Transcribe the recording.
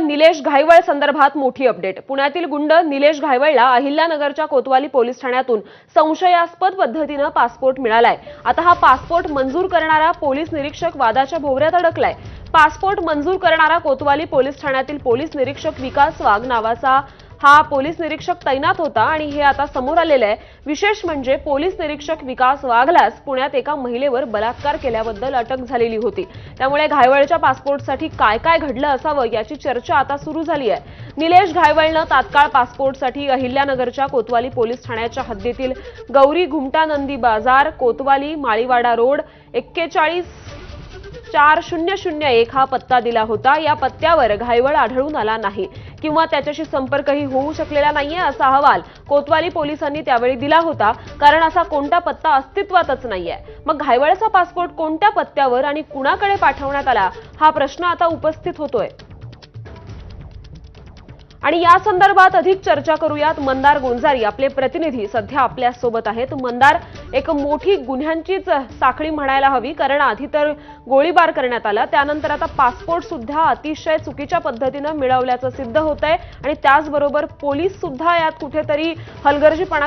निलेश घायवळ संदर्भात मोठी अपडेट। पुण्यातील गुंड निलेश घायवळला अहिल्यानगरच्या कोतवाली पोलीस ठाण्यातून संशयास्पद पद्धतीने पासपोर्ट मिळालाय। आता हा पासपोर्ट मंजूर करणारा पोलीस निरीक्षक वादाच्या भोवऱ्यात अडकलाय। पासपोर्ट मंजूर करणारा कोतवाली पोलीस ठाण्यातील पोलीस निरीक्षक विकास वाघ नावाचा हा पोलीस निरीक्षक तैनात होता आणि हे आता समोर आलेले आहे। विशेष म्हणजे पोलीस निरीक्षक विकास वाघलाच पुण्यात एका महिलेवर बलात्कार केल्याबद्दल अटक झालेली होती। त्यामुळे घायवळच्या पासपोर्टसाठी काय काय घडलं असावं याची चर्चा आता सुरू झाली आहे। निलेश घायवळने तात्काळ पासपोर्टसाठी अहिल्यानगरच्या कोतवाली पोलीस ठाण्याच्या हद्दीतील गौरी घुमटा नंदी बाजार कोतवाली माळीवाडा रोड 414001 हा पत्ता दिला होता। या पत्त्यावर घायवळ आढळून आला नाही किंवा त्याच्याशी संपर्कही होऊ शकलेला नाहीये असा अहवाल कोतवाली पोलिसांनी त्यावेळी दिला होता, कारण असा कोणता पत्ता अस्तित्वातच नाहीये। मग घायवळचा पासपोर्ट कोणत्या पत्त्यावर आणि कुणाकडे पाठवण्यात आला हा प्रश्न आता उपस्थित होतोय। आणि या संदर्भात अधिक चर्चा करूयात। मंदार गुंजारी आपले प्रतिनिधी सध्या आपल्या सोबत आहेत। मंदार, एक मोठी गुन्ह्यांचीच साखळी म्हणायला हवी, कारण आधी तर गोळीबार करण्यात आला, त्यानंतर आता पासपोर्ट सुद्धा अतिशय चुकीच्या पद्धतीने मिळवल्याचं सिद्ध होतंय आणि त्याचबरोबर पोलीस सुद्धा यात कुठेतरी हलगर्जीपणा